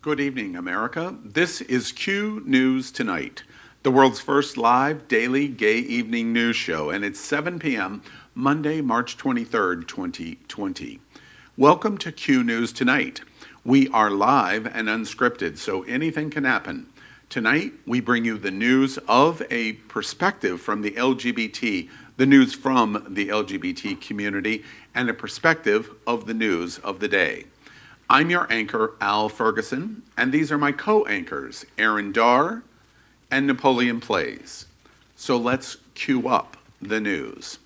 Good evening, America. This is Q News Tonight, the world's first live daily gay evening news show, and it's 7 p.m. Monday, March 23rd, 2020. Welcome to Q News Tonight. We are live and unscripted, so anything can happen. Tonight, we bring you the news of a perspective from the LGBT, the news from the LGBT community, and a perspective of the news of the day. I'm your anchor, Al Ferguson, and these are my co-anchors, Aaron Darr and Napoleon Plays. So let's cue up the news.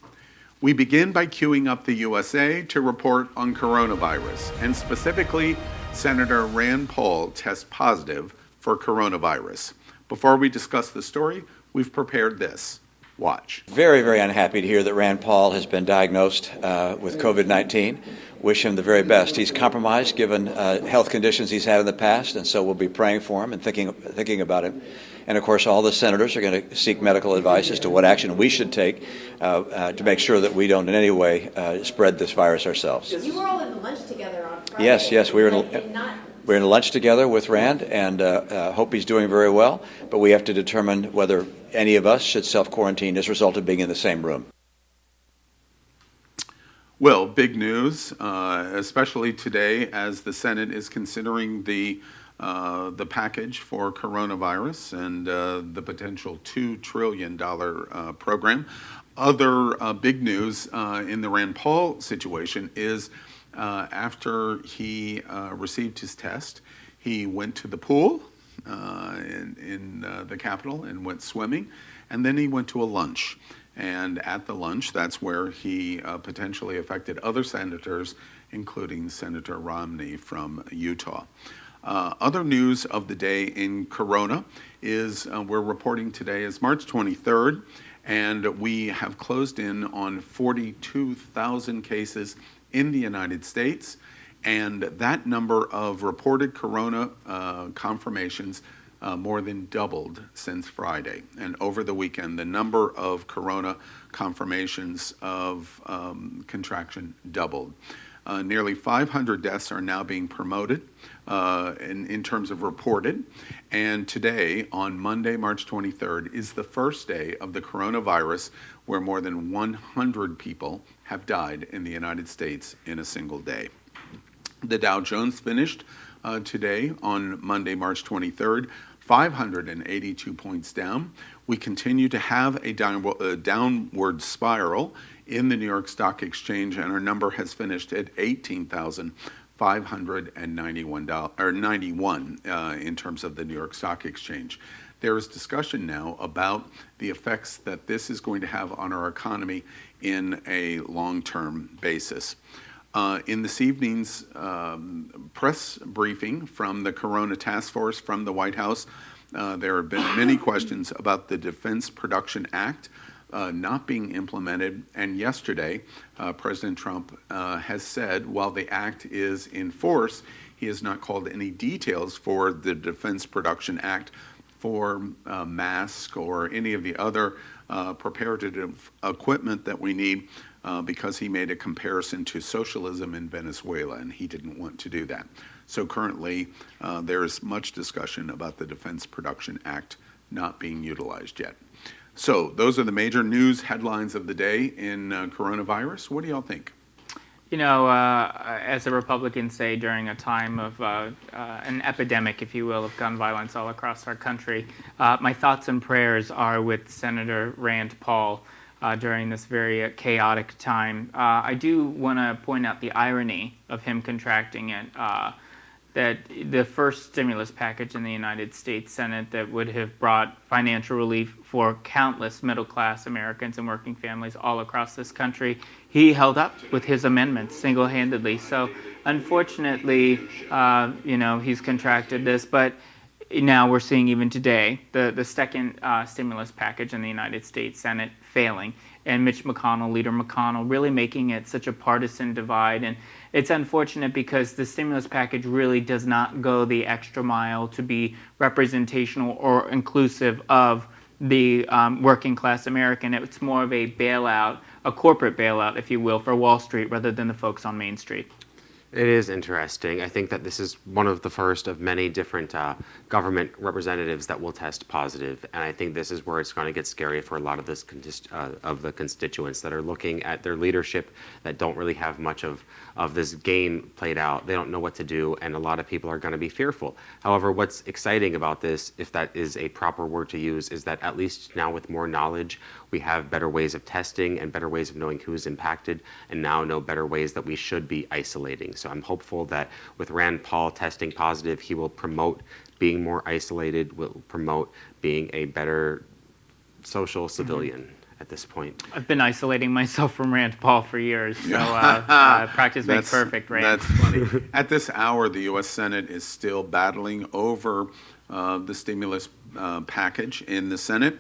We begin by queuing up the USA to report on coronavirus, and specifically, Senator Rand Paul tests positive for coronavirus. Before we discuss the story, we've prepared this. Watch. Very, very unhappy to hear that Rand Paul has been diagnosed with COVID-19. Wish him the very best. He's compromised given health conditions he's had in the past, and so we'll be praying for him and thinking about him. And of course, all the senators are going to seek medical advice as to what action we should take to make sure that we don't in any way spread this virus ourselves. You were all in the lunch together on Friday. Yes, we were in lunch together with Rand, and hope he's doing very well. But we have to determine whether any of us should self-quarantine as a result of being in the same room. Well, big news, especially today, as the Senate is considering the package for coronavirus and the potential $2 trillion program. Other big news in the Rand Paul situation is after he received his test, he went to the pool in the Capitol and went swimming, and then he went to a lunch. And at the lunch, that's where he potentially affected other senators, including Senator Romney from Utah. Other news of the day in Corona is we're reporting today is March 23rd, and we have closed in on 42,000 cases in the United States, and that number of reported Corona confirmations more than doubled since Friday. And over the weekend, the number of Corona confirmations of contraction doubled. Nearly 500 deaths are now being promoted in terms of reported. And today, on Monday, March 23rd, is the first day of the coronavirus where more than 100 people have died in the United States in a single day. The Dow Jones finished today on Monday, March 23rd, 582 points down. We continue to have a downward spiral in the New York Stock Exchange, and our number has finished at 18,591 in terms of the New York Stock Exchange. There is discussion now about the effects that this is going to have on our economy in a long-term basis. In this evening's press briefing from the Corona Task Force from the White House, there have been many questions about the Defense Production Act not being implemented. And yesterday, President Trump has said while the act is in force, he has not called any details for the Defense Production Act for masks or any of the other preparative equipment that we need. Because he made a comparison to socialism in Venezuela, and he didn't want to do that. So currently, there is much discussion about the Defense Production Act not being utilized yet. So those are the major news headlines of the day in coronavirus. What do y'all think? You know, as the Republicans say during a time of an epidemic, if you will, of gun violence all across our country, my thoughts and prayers are with Senator Rand Paul. During this very chaotic time. I do want to point out the irony of him contracting it, that the first stimulus package in the United States Senate that would have brought financial relief for countless middle-class Americans and working families all across this country, he held up with his amendments single-handedly. So unfortunately, he's contracted this, but now we're seeing even today the second stimulus package in the United States Senate failing, and Mitch McConnell, Leader McConnell, really making it such a partisan divide. And it's unfortunate because the stimulus package really does not go the extra mile to be representational or inclusive of the working class American. It's more of a bailout, a corporate bailout, if you will, for Wall Street rather than the folks on Main Street. It is interesting. I think that this is one of the first of many different government representatives that will test positive, and I think this is where it's going to get scary for a lot of the constituents that are looking at their leadership that don't really have much of this game played out. They don't know what to do, and a lot of people are going to be fearful. However, what's exciting about this, if that is a proper word to use, is that at least now with more knowledge, we have better ways of testing and better ways of knowing who's impacted, and now know better ways that we should be isolating. So I'm hopeful that with Rand Paul testing positive, he will promote being more isolated, will promote being a better social civilian at this point. I've been isolating myself from Rand Paul for years, so practice makes perfect, Rand. That's funny. At this hour, the U.S. Senate is still battling over the stimulus package in the Senate.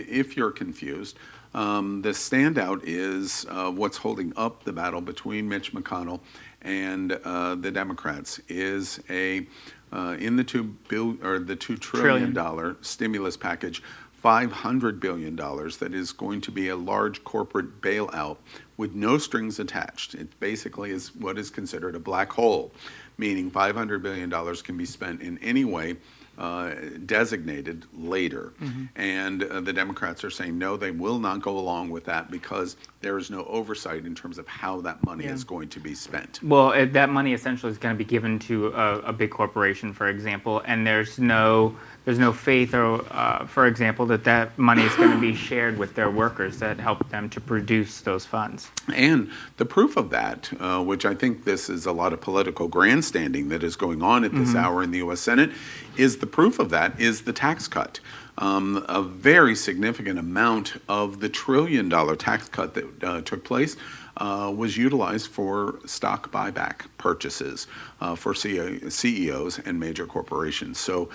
If you're confused, the standout is what's holding up the battle between Mitch McConnell and the Democrats is in the $2 trillion stimulus package, $500 billion that is going to be a large corporate bailout with no strings attached. It basically is what is considered a black hole, meaning $500 billion can be spent in any way designated later. And the Democrats are saying no, they will not go along with that because there is no oversight in terms of how that money is going to be spent. Well, that money essentially is going to be given to a big corporation, for example, and there's no faith, or for example, that money is going to be shared with their workers that help them to produce those funds. And the proof of that, which I think this is a lot of political grandstanding that is going on at this hour in the U.S. Senate, is the proof of that is the tax cut. A very significant amount of the $1 trillion tax cut that took place was utilized for stock buyback purchases for CEOs and major corporations. So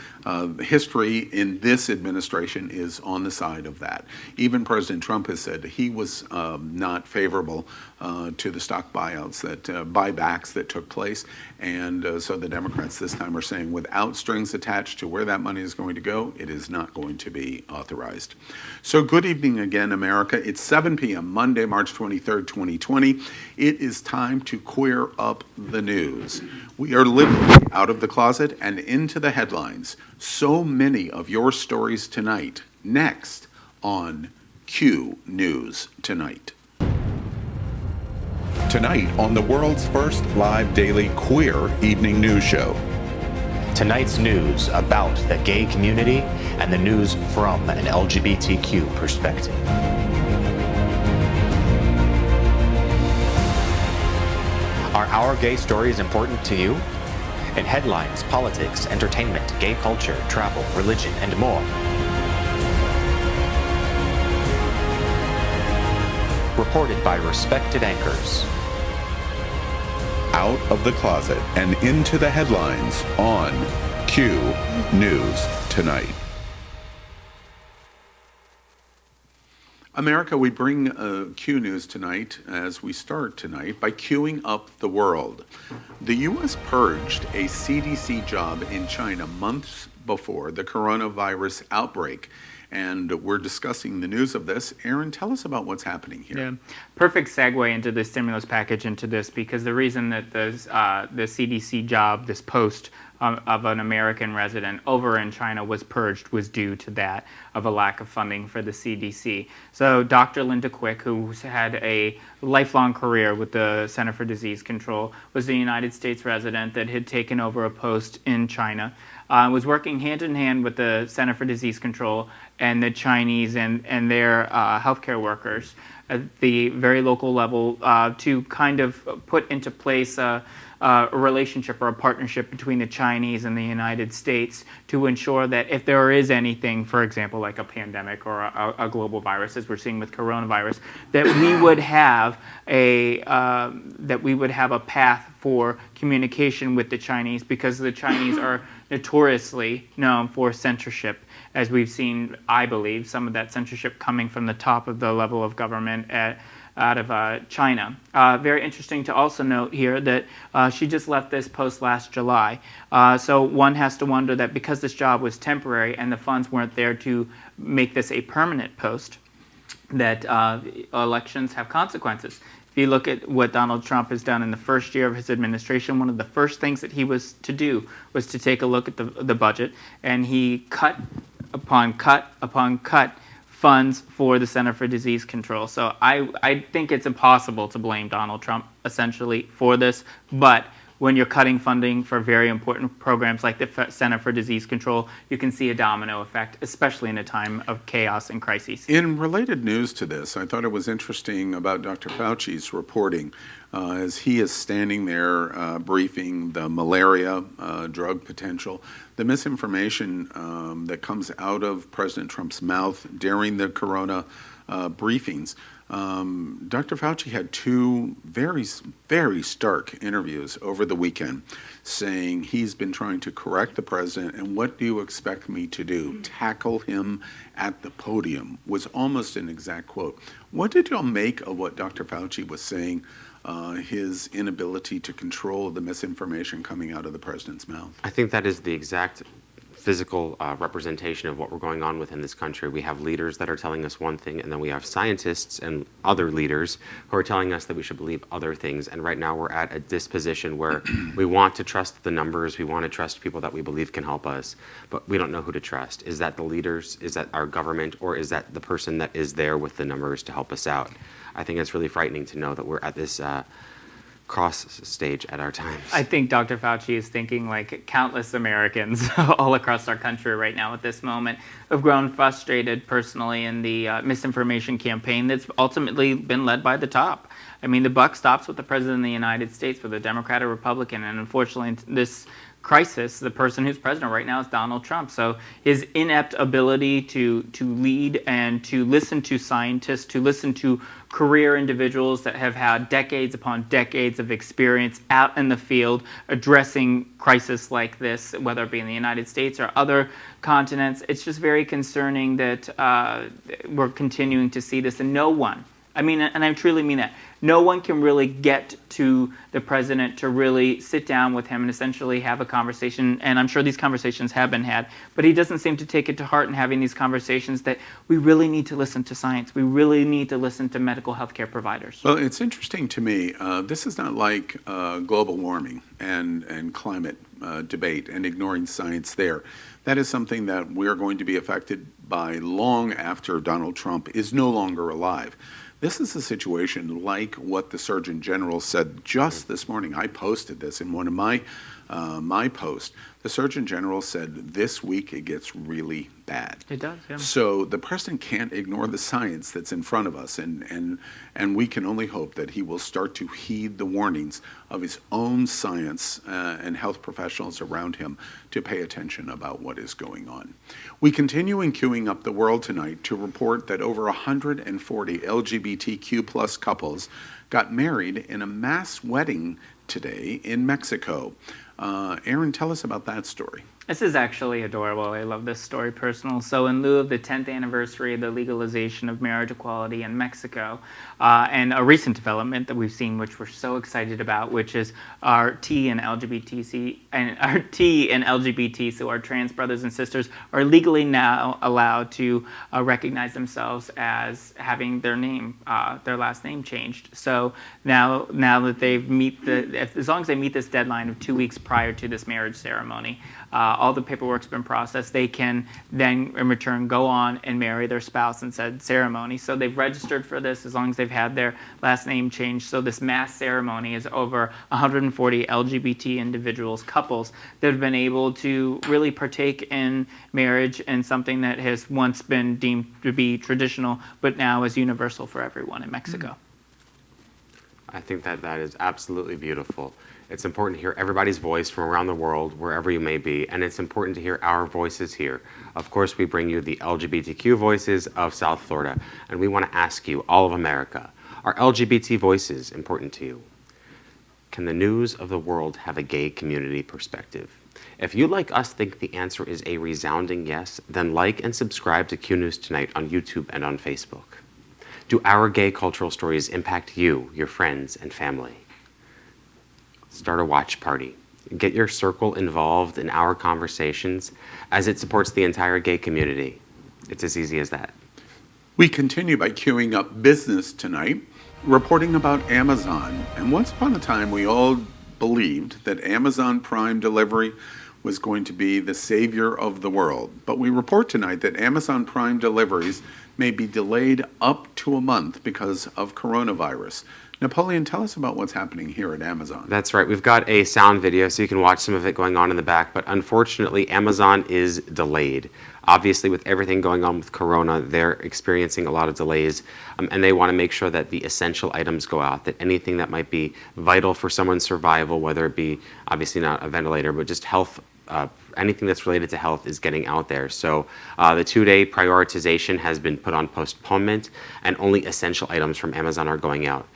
history in this administration is on the side of that. Even President Trump has said he was not favorable to the stock buybacks that took place. And so the Democrats this time are saying without strings attached to where that money is going to go, it is not going to be authorized. So good evening again, America. It's 7 p.m. Monday, March 23rd, 2020. It is time to queer up the news. We are literally out of the closet and into the headlines. So many of your stories tonight. Next on Q News Tonight. Tonight on the world's first live daily queer evening news show. Tonight's news about the gay community and the news from an LGBTQ perspective. Are our gay stories important to you? In headlines, politics, entertainment, gay culture, travel, religion, and more. Reported by respected anchors. Out of the closet and into the headlines on Q News Tonight. America, we bring Q News Tonight as we start tonight by queuing up the world. The U.S. purged a CDC job in China months before the coronavirus outbreak. And we're discussing the news of this. Aaron, tell us about what's happening here. Yeah, perfect segue into the stimulus package into this, because the reason that the CDC job, this post of an American resident over in China was purged was due to that, of a lack of funding for the CDC. So Dr. Linda Quick, who's had a lifelong career with the Center for Disease Control, was a United States resident that had taken over a post in China, was working hand in hand with the Center for Disease Control and the Chinese and their healthcare workers at the very local level to kind of put into place a relationship or a partnership between the Chinese and the United States to ensure that if there is anything, for example, like a pandemic or a global virus, as we're seeing with coronavirus, that we would have a path for communication with the Chinese, because the Chinese are notoriously known for censorship, as we've seen, I believe, some of that censorship coming from the top of the level of government out of China. Very interesting to also note here that she just left this post last July. So one has to wonder that because this job was temporary and the funds weren't there to make this a permanent post, that elections have consequences. If you look at what Donald Trump has done in the first year of his administration, one of the first things that he was to do was to take a look at the budget, and he cut upon cut upon cut funds for the Center for Disease Control. So I think it's impossible to blame Donald Trump essentially for this, but when you're cutting funding for very important programs like the Center for Disease Control, you can see a domino effect, especially in a time of chaos and crises. In related news to this, I thought it was interesting about Dr. Fauci's reporting as he is standing there briefing the malaria drug potential, the misinformation that comes out of President Trump's mouth during the corona briefings. Dr. Fauci had two very, very stark interviews over the weekend saying he's been trying to correct the president, and what do you expect me to do? Tackle him at the podium was almost an exact quote. What did y'all make of what Dr. Fauci was saying, his inability to control the misinformation coming out of the president's mouth? I think that is the exact physical representation of what we're going on within this country. We have leaders that are telling us one thing, and then we have scientists and other leaders who are telling us that we should believe other things. And right now we're at a disposition where we want to trust the numbers, we want to trust people that we believe can help us, but we don't know who to trust. Is that the leaders? Is that our government? Or is that the person that is there with the numbers to help us out? I think it's really frightening to know that we're at this cross stage at our times. I think Dr. Fauci is thinking like countless Americans all across our country right now at this moment have grown frustrated personally in the misinformation campaign that's ultimately been led by the top. I mean, the buck stops with the President of the United States, with a Democrat or Republican, and unfortunately in this crisis, the person who's president right now is Donald Trump. So his inept ability to lead and to listen to scientists, to listen to career individuals that have had decades upon decades of experience out in the field addressing crisis like this, whether it be in the United States or other continents, it's just very concerning that we're continuing to see this, and no one, I mean, and I truly mean that, no one can really get to the president to really sit down with him and essentially have a conversation. And I'm sure these conversations have been had, but he doesn't seem to take it to heart in having these conversations that we really need to listen to science. We really need to listen to medical health care providers. Well, it's interesting to me. This is not like global warming and climate debate and ignoring science there. That is something that we're going to be affected by long after Donald Trump is no longer alive. This is a situation like what the Surgeon General said just this morning. I posted this in one of my posts. The Surgeon General said this week it gets really bad. It does, yeah. So the president can't ignore the science that's in front of us, and we can only hope that he will start to heed the warnings of his own science and health professionals around him to pay attention about what is going on. We continue in queuing up the world tonight to report that over 140 LGBTQ plus couples got married in a mass wedding today in Mexico. Aaron, tell us about that story. This is actually adorable. I love this story personal. So in lieu of the 10th anniversary of the legalization of marriage equality in Mexico, and a recent development that we've seen, which we're so excited about, which is our T and LGBT, so our trans brothers and sisters, are legally now allowed to recognize themselves as having their name, their last name changed. So now that as long as they meet this deadline of 2 weeks prior to this marriage ceremony, all the paperwork's been processed. They can then, in return, go on and marry their spouse in said ceremony. So they've registered for this as long as they've had their last name changed. So this mass ceremony is over 140 LGBT individuals, couples, that have been able to really partake in marriage and something that has once been deemed to be traditional, but now is universal for everyone in Mexico. I think that is absolutely beautiful. It's important to hear everybody's voice from around the world, wherever you may be, and it's important to hear our voices here. Of course, we bring you the LGBTQ voices of South Florida, and we want to ask you, all of America, are LGBT voices important to you? Can the news of the world have a gay community perspective? If you, like us, think the answer is a resounding yes, then like and subscribe to Q News Tonight on YouTube and on Facebook. Do our gay cultural stories impact you, your friends, and family? Start a watch party. Get your circle involved in our conversations, as it supports the entire gay community. It's as easy as that. We continue by queuing up business tonight. reporting about Amazon. And once upon a time, we all believed that Amazon Prime Delivery was going to be the savior of the world. But we report tonight that Amazon Prime Deliveries may be delayed up to a month because of coronavirus. Napoleon, tell us about what's happening here at Amazon. That's right. We've got a sound video so you can watch some of it going on in the back, but unfortunately, Amazon is delayed. Obviously, with everything going on with Corona, they're experiencing a lot of delays, and they want to make sure that the essential items go out, that anything that might be vital for someone's survival, whether it be obviously not a ventilator, but just health, anything that's related to health is getting out there. So the 2-day prioritization has been put on postponement, and only essential items from Amazon are going out.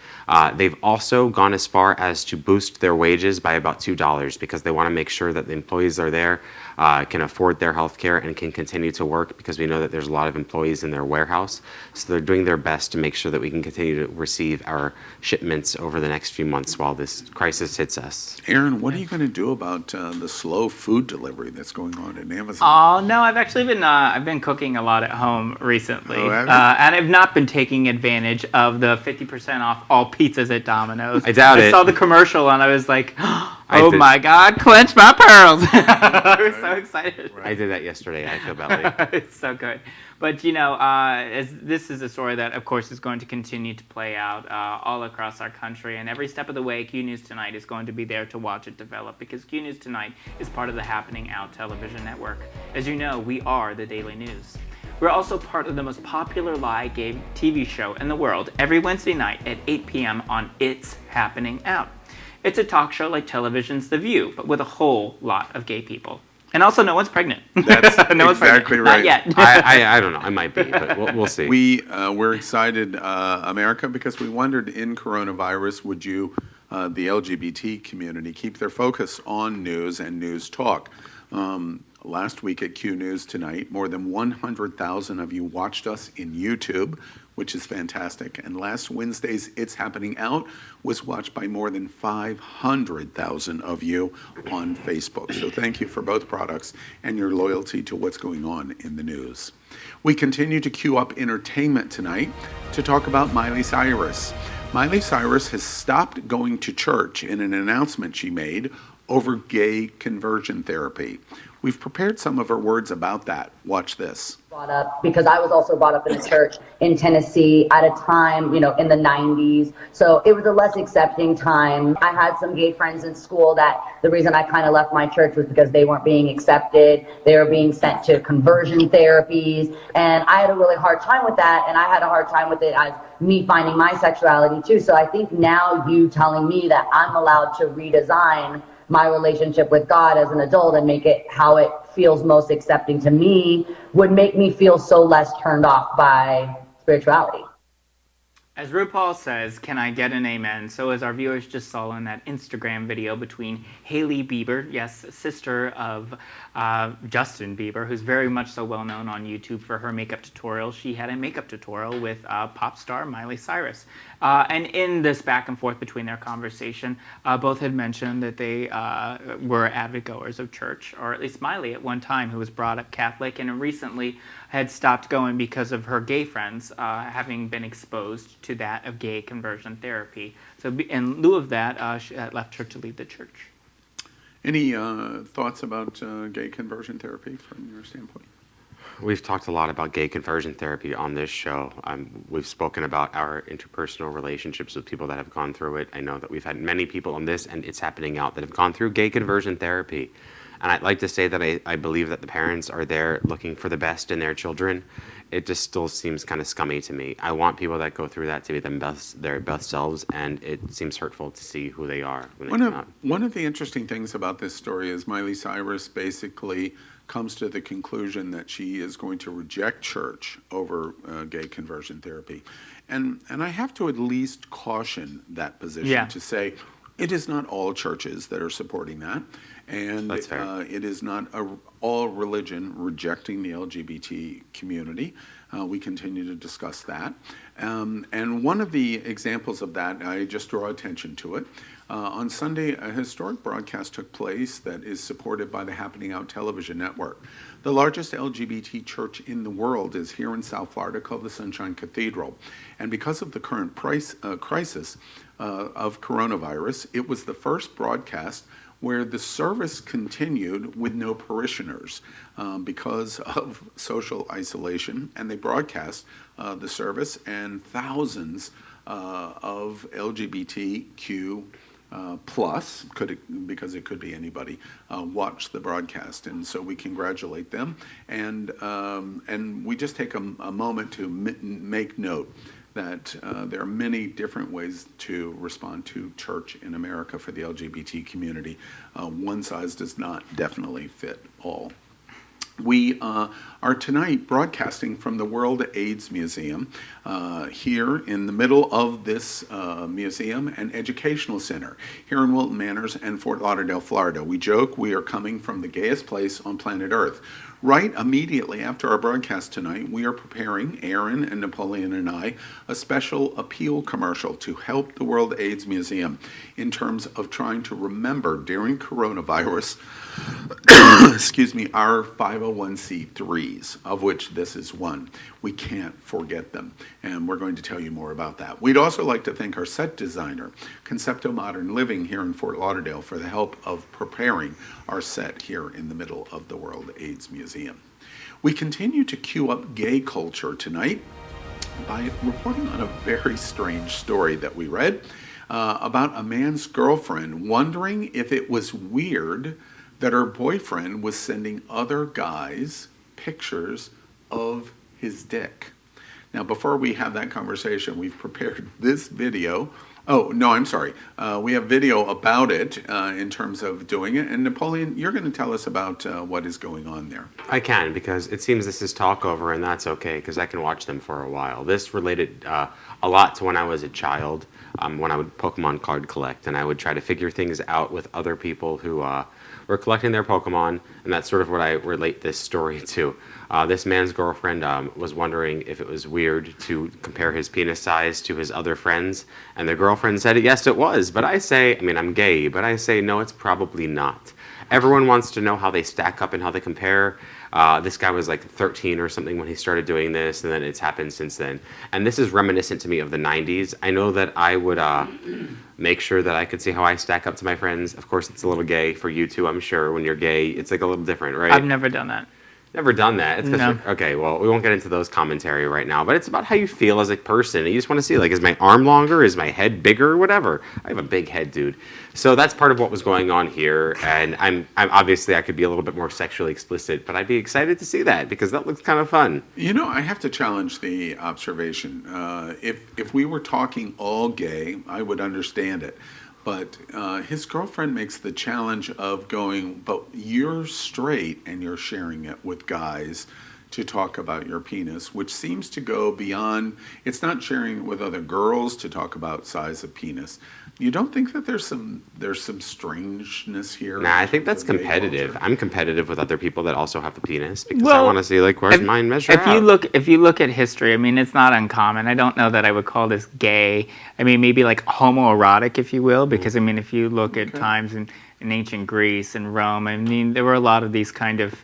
They've also gone as far as to boost their wages by about $2 because they want to make sure that the employees are there, can afford their health care, and can continue to work, because we know that there's a lot of employees in their warehouse. So they're doing their best to make sure that we can continue to receive our shipments over the next few months while this crisis hits us. Aaron, what are you going to do about the slow food delivery that's going on at Amazon? Oh no, I've actually been I've been cooking a lot at home recently, Oh, have you? and I've not been taking advantage of the 50% off all pizzas at Domino's. I doubt I it. saw the commercial and I was like, I oh did- my God, clench my pearls! I was so excited. I did that yesterday. I feel badly. It's so good. But, as this is a story that, of course, is going to continue to play out all across our country. And every step of the way, Q News Tonight is going to be there to watch it develop, because Q News Tonight is part of the Happening Out television network. As you know, we are the Daily News. We're also part of the most popular live gay TV show in the world every Wednesday night at 8 p.m. on It's Happening Out. It's a talk show like television's The View, but with a whole lot of gay people. And also, no one's pregnant. That's no one's exactly pregnant. right. Not yet. I don't know. I might be, but we'll see. We're excited, America, because we wondered in coronavirus, would you, the LGBT community, keep their focus on news and news talk? Last week at Q News Tonight, more than 100,000 of you watched us in YouTube, which is fantastic. And last Wednesday's It's Happening Out was watched by more than 500,000 of you on Facebook. So thank you for both products and your loyalty to what's going on in the news. We continue to queue up entertainment tonight to talk about Miley Cyrus. Miley Cyrus has stopped going to church in an announcement she made over gay conversion therapy. We've prepared some of her words about that. Watch this. Brought up because I was also brought up in a church in Tennessee at a time, in the 90s. So it was a less accepting time. I had some gay friends in school that the reason I kind of left my church was because they weren't being accepted. They were being sent to conversion therapies. And I had a really hard time with that. And I had a hard time with it as me finding my sexuality too. So I think now you telling me that I'm allowed to redesign my relationship with God as an adult and make it how it feels most accepting to me would make me feel so less turned off by spirituality. As RuPaul says, can I get an amen? So as our viewers just saw in that Instagram video between Hailey Bieber, yes, sister of Justin Bieber, who's very much so well known on YouTube for her makeup tutorials. She had a makeup tutorial with pop star Miley Cyrus. And in this back and forth between their conversation, both had mentioned that they were avid goers of church, or at least Miley at one time, who was brought up Catholic and recently had stopped going because of her gay friends having been exposed to that of gay conversion therapy. So in lieu of that, she left her to lead the church. Any thoughts about gay conversion therapy from your standpoint? We've talked a lot about gay conversion therapy on this show. We've spoken about our interpersonal relationships with people that have gone through it. I know that we've had many people on this, and It's Happening Out, that have gone through gay conversion therapy. And I'd like to say that I believe that the parents are there looking for the best in their children. It just still seems kind of scummy to me. I want people that go through that to be their best selves, and it seems hurtful to see who they are when they come out. One of the interesting things about this story is Miley Cyrus basically comes to the conclusion that she is going to reject church over gay conversion therapy. And I have to at least caution that position to say it is not all churches that are supporting that. And That's fair. It is not all religion rejecting the LGBT community. We continue to discuss that. And one of the examples of that, I just draw attention to it. On Sunday, a historic broadcast took place that is supported by the Happening Out television network. The largest LGBT church in the world is here in South Florida, called the Sunshine Cathedral. And because of the current crisis of coronavirus, it was the first broadcast where the service continued with no parishioners because of social isolation. And they broadcast the service, and thousands of LGBTQ plus, because it could be anybody, watch the broadcast, and so we congratulate them, and we just take a moment to make note that there are many different ways to respond to church in America for the LGBT community. One size does not definitely fit all. We are tonight broadcasting from the World AIDS Museum. Here in the middle of this museum, an educational center here in Wilton Manors and Fort Lauderdale, Florida. We joke we are coming from the gayest place on planet Earth. Right immediately after our broadcast tonight, we are preparing, Aaron and Napoleon and I, a special appeal commercial to help the World AIDS Museum in terms of trying to remember during coronavirus, excuse me, our 501c3s, of which this is one. We can't forget them, and we're going to tell you more about that. We'd also like to thank our set designer, Concepto Modern Living here in Fort Lauderdale, for the help of preparing our set here in the middle of the World AIDS Museum. We continue to cue up gay culture tonight by reporting on a very strange story that we read about a man's girlfriend wondering if it was weird that her boyfriend was sending other guys pictures of his dick. Now, before we have that conversation, we've prepared this video. Oh, no, I'm sorry. We have video about it in terms of doing it. And Napoleon, you're going to tell us about what is going on there. I can, because it seems this is talkover, and that's okay, because I can watch them for a while. This related a lot to when I was a child, when I would Pokemon card collect, and I would try to figure things out with other people who were collecting their Pokemon, and that's sort of what I relate this story to. This man's girlfriend was wondering if it was weird to compare his penis size to his other friends, and the girlfriend said, yes, it was. But I say, I mean, I'm gay, but I say, no, it's probably not. Everyone wants to know how they stack up and how they compare. This guy was like 13 or something when he started doing this, and then it's happened since then. And this is reminiscent to me of the 90s. I know that I would make sure that I could see how I stack up to my friends. Of course, it's a little gay for you too, I'm sure. When you're gay, it's like a little different, right? I've never done that. Never done that. It's No. Okay, well, we won't get into those commentary right now, but it's about how you feel as a person. You just want to see, like, is my arm longer? Is my head bigger? Whatever. I have a big head, dude. So that's part of what was going on here, and I'm obviously I could be a little bit more sexually explicit, but I'd be excited to see that because that looks kind of fun. You know, I have to challenge the observation. If we were talking all gay, I would understand it. But his girlfriend makes the challenge of going, but you're straight and you're sharing it with guys to talk about your penis, which seems to go beyond, it's not sharing it with other girls to talk about size of penis. You don't think that there's some strangeness here? Nah, I think that's competitive. I'm competitive with other people that also have the penis because I Well, want to see, like, where's mine measure If out? you look at history, I mean, it's not uncommon. I don't know that I would call this gay. I mean, maybe like homoerotic, if you will, because I mean, if you look at times in ancient Greece and Rome, I mean, there were a lot of these kind of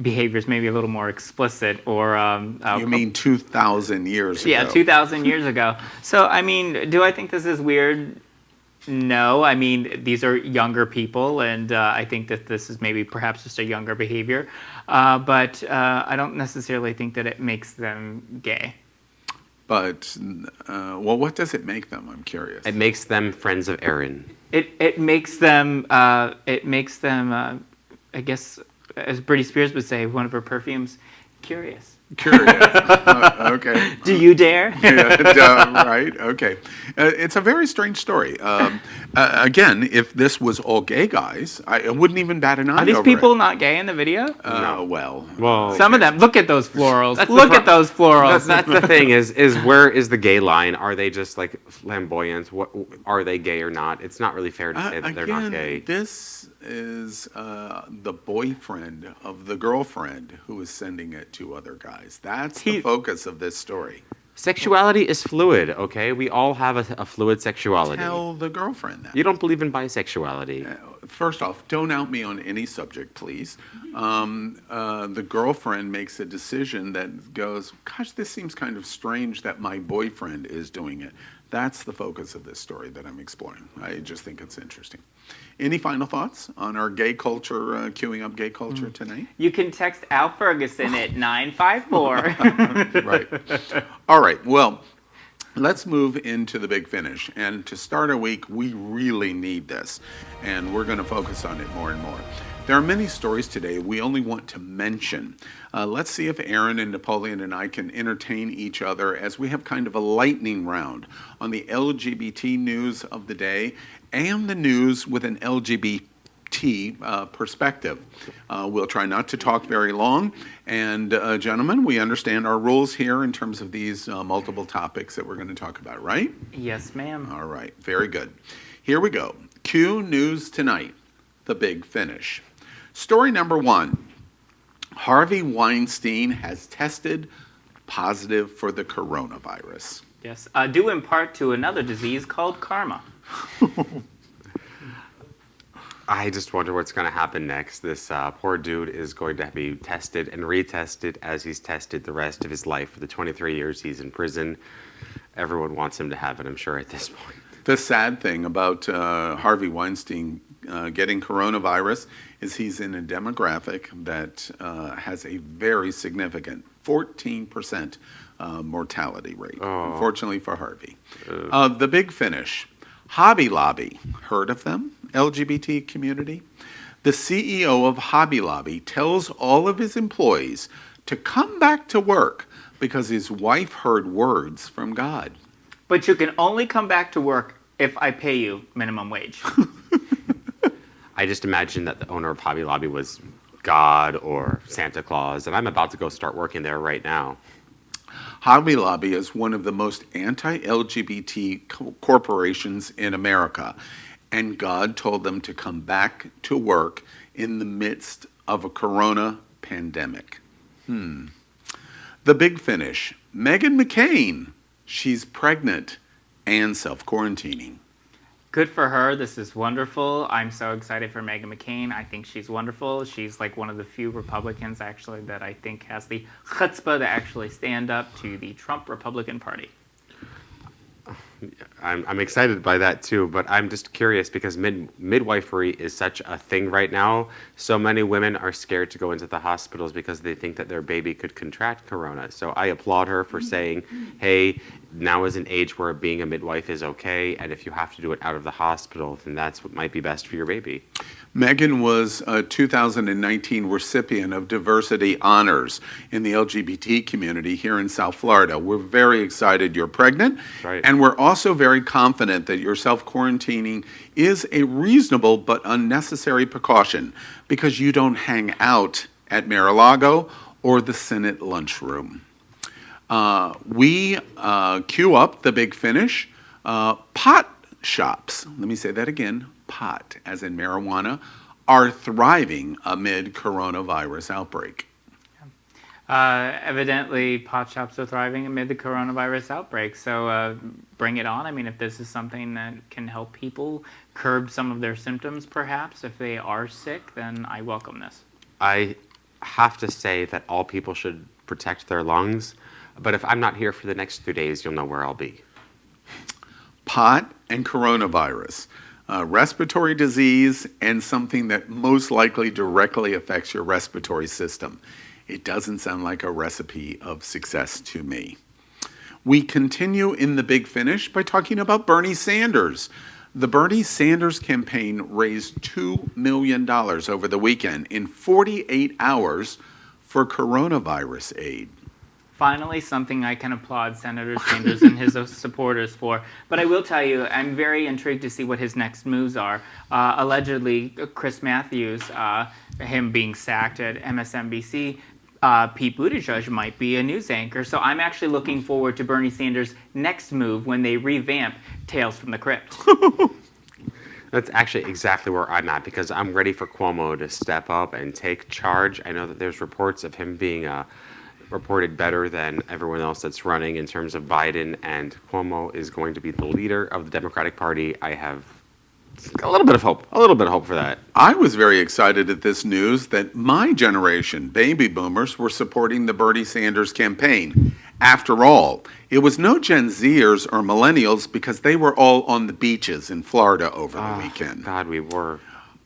behaviors, maybe a little more explicit, or You mean 2,000 years ago? yeah, 2,000 years ago. So, I mean, do I think this is weird? No, I mean, these are younger people, and I think that this is maybe perhaps just a younger behavior. But I don't necessarily think that it makes them gay. But, well, what does it make them? I'm curious. It makes them friends of Aaron. It makes them, I guess, as Britney Spears would say, one of her perfumes, curious. Curious. Okay. Do you dare? Yeah, right. Okay. It's a very strange story. Again, if this was all gay guys, I wouldn't even bat an eye Are these over people it. not gay in the video? No. Well. Some of them. Look at those florals. That's the Look at those florals. That's the thing is where is the gay line? Are they just like flamboyant? What are they gay or not? It's not really fair to say that they're not gay. This is the boyfriend of the girlfriend who is sending it to other guys. That's the focus of this story. Sexuality is fluid, okay? We all have a fluid sexuality. Tell the girlfriend that. You don't believe in bisexuality. First off, don't out me on any subject, please. The girlfriend makes a decision that goes, gosh, this seems kind of strange that my boyfriend is doing it. That's the focus of this story that I'm exploring. I just think it's interesting. Any final thoughts on our gay culture, queuing up gay culture tonight? You can text Al Ferguson at 954. Right. All right. Well, let's move into the big finish. And to start our week, we really need this. And we're going to focus on it more and more. There are many stories today we only want to mention. Let's see if Aaron and Napoleon and I can entertain each other as we have kind of a lightning round on the LGBT news of the day and the news with an LGBT perspective. We'll try not to talk very long. And gentlemen, we understand our rules here in terms of these multiple topics that we're going to talk about, right? Yes, ma'am. All right, very good. Here we go. Q News Tonight, the big finish. Story number one, Harvey Weinstein has tested positive for the coronavirus. Yes, due in part to another disease called karma. I just wonder what's going to happen next. This poor dude is going to be tested and retested as he's tested the rest of his life for the 23 years he's in prison. Everyone wants him to have it, I'm sure, at this point. The sad thing about Harvey Weinstein getting coronavirus is he's in a demographic that has a very significant 14% mortality rate, unfortunately for Harvey. The big finish, Hobby Lobby, heard of them? LGBT community? The CEO of Hobby Lobby tells all of his employees to come back to work because his wife heard words from God. But you can only come back to work if I pay you minimum wage. I just imagine that the owner of Hobby Lobby was God or Santa Claus, and I'm about to go start working there right now. Hobby Lobby is one of the most anti-LGBT corporations in America, and God told them to come back to work in the midst of a corona pandemic. The big finish, Meghan McCain, she's pregnant and self-quarantining. Good for her. This is wonderful. I'm so excited for Meghan McCain. I think she's wonderful. She's like one of the few Republicans, actually, that I think has the chutzpah to actually stand up to the Trump Republican Party. I'm excited by that too, but I'm just curious because midwifery is such a thing right now. So many women are scared to go into the hospitals because they think that their baby could contract corona. So I applaud her for saying, hey, now is an age where being a midwife is okay, and if you have to do it out of the hospital, then that's what might be best for your baby. Meghan was a 2019 recipient of diversity honors in the LGBT community here in South Florida. We're very excited you're pregnant, Right. And we're also very confident that your self-quarantining is a reasonable but unnecessary precaution because you don't hang out at Mar-a-Lago or the Senate lunchroom. We queue up the big finish. Pot shops, let me say that again, pot, as in marijuana, are thriving amid coronavirus outbreak. Evidently, pot shops are thriving amid the coronavirus outbreak. So bring it on. I mean, if this is something that can help people curb some of their symptoms, perhaps, if they are sick, then I welcome this. I have to say that all people should protect their lungs, but if I'm not here for the next 2 days, you'll know where I'll be. Pot and coronavirus, respiratory disease, and something that most likely directly affects your respiratory system. It doesn't sound like a recipe of success to me. We continue in the big finish by talking about Bernie Sanders. The Bernie Sanders campaign raised $2 million over the weekend in 48 hours for coronavirus aid. Finally, something I can applaud Senator Sanders and his supporters for. But I will tell you, I'm very intrigued to see what his next moves are. Allegedly, Chris Matthews, him being sacked at MSNBC, Pete Buttigieg might be a news anchor. So I'm actually looking forward to Bernie Sanders' next move when they revamp Tales from the Crypt. That's actually exactly where I'm at because I'm ready for Cuomo to step up and take charge. I know that there's reports of him being reported better than everyone else that's running in terms of Biden, and Cuomo is going to be the leader of the Democratic Party. I have a little bit of hope for that. I was very excited at this news that my generation, baby boomers, were supporting the Bernie Sanders campaign. After all, it was no Gen Zers or millennials because they were all on the beaches in Florida over the weekend. God, we were.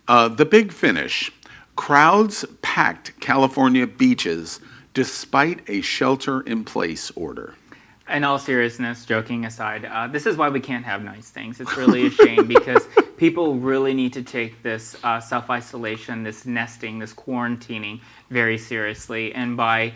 The big finish. Crowds packed California beaches despite a shelter-in-place order. In all seriousness, joking aside, this is why we can't have nice things. It's really a shame because people really need to take this self-isolation, this nesting, this quarantining very seriously. And by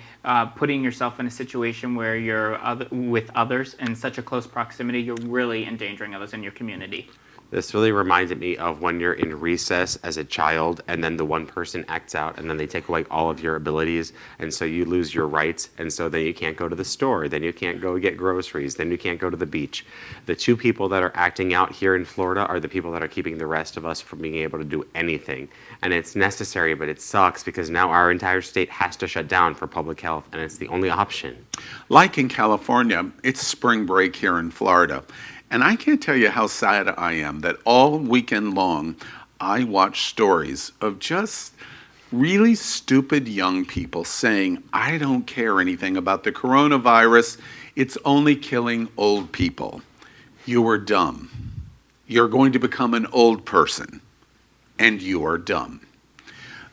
putting yourself in a situation where you're with others in such a close proximity, you're really endangering others in your community. This really reminded me of when you're in recess as a child and then the one person acts out and then they take away all of your abilities, and so you lose your rights, and so then you can't go to the store, then you can't go get groceries, then you can't go to the beach. The two people that are acting out here in Florida are the people that are keeping the rest of us from being able to do anything. And it's necessary, but it sucks because now our entire state has to shut down for public health, and it's the only option. Like in California, it's spring break here in Florida. And I can't tell you how sad I am that all weekend long I watch stories of just really stupid young people saying, I don't care anything about the coronavirus. It's only killing old people. You are dumb. You're going to become an old person. And you are dumb.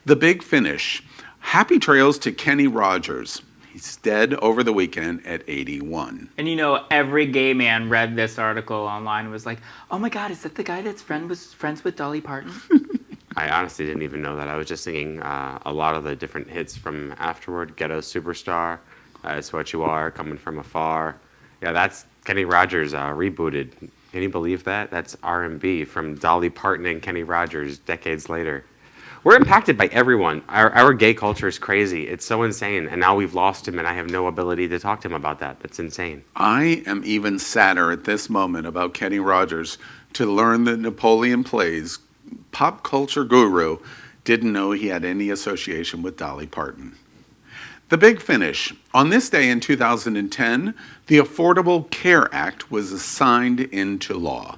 The big finish. Happy trails to Kenny Rogers. He's dead over the weekend at 81. And you know, every gay man read this article online and was like, oh my God, is that the guy that's friends with Dolly Parton? I honestly didn't even know that. I was just singing a lot of the different hits from afterward. Ghetto Superstar, It's What You Are, Coming From Afar. Yeah, that's Kenny Rogers rebooted. Can you believe that? That's R&B from Dolly Parton and Kenny Rogers decades later. We're impacted by everyone. Our gay culture is crazy. It's so insane. And now we've lost him, and I have no ability to talk to him about that. That's insane. I am even sadder at this moment about Kenny Rogers to learn that Napoleon Plays, pop culture guru, didn't know he had any association with Dolly Parton. The big finish. On this day in 2010, the Affordable Care Act was signed into law.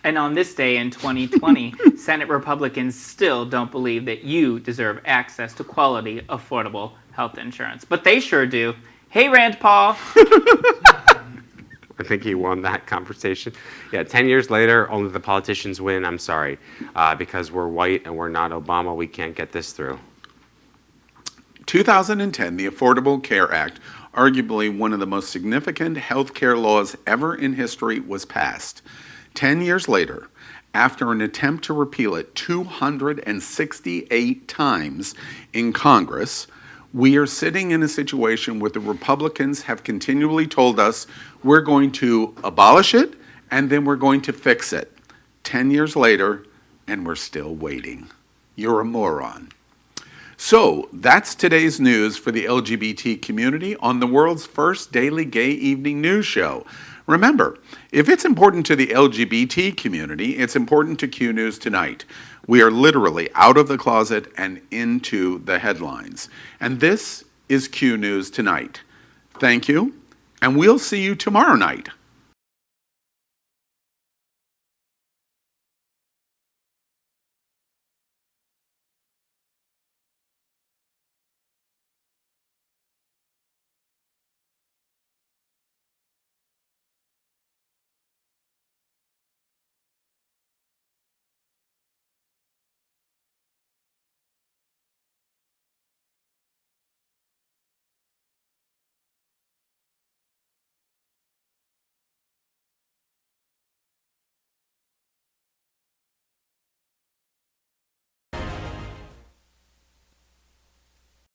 And on this day in 2020, Senate Republicans still don't believe that you deserve access to quality, affordable health insurance. But they sure do. Hey, Rand Paul. I think he won that conversation. Yeah, 10 years later, only the politicians win. I'm sorry. Because we're white and we're not Obama, we can't get this through. 2010, the Affordable Care Act, arguably one of the most significant health care laws ever in history, was passed. 10 years later, after an attempt to repeal it 268 times in Congress, we are sitting in a situation where the Republicans have continually told us we're going to abolish it and then we're going to fix it. 10 years later, and we're still waiting. You're a moron. So that's today's news for the LGBT community on the world's first daily gay evening news show. Remember, if it's important to the LGBT community, it's important to Q News Tonight. We are literally out of the closet and into the headlines. And this is Q News Tonight. Thank you, and we'll see you tomorrow night.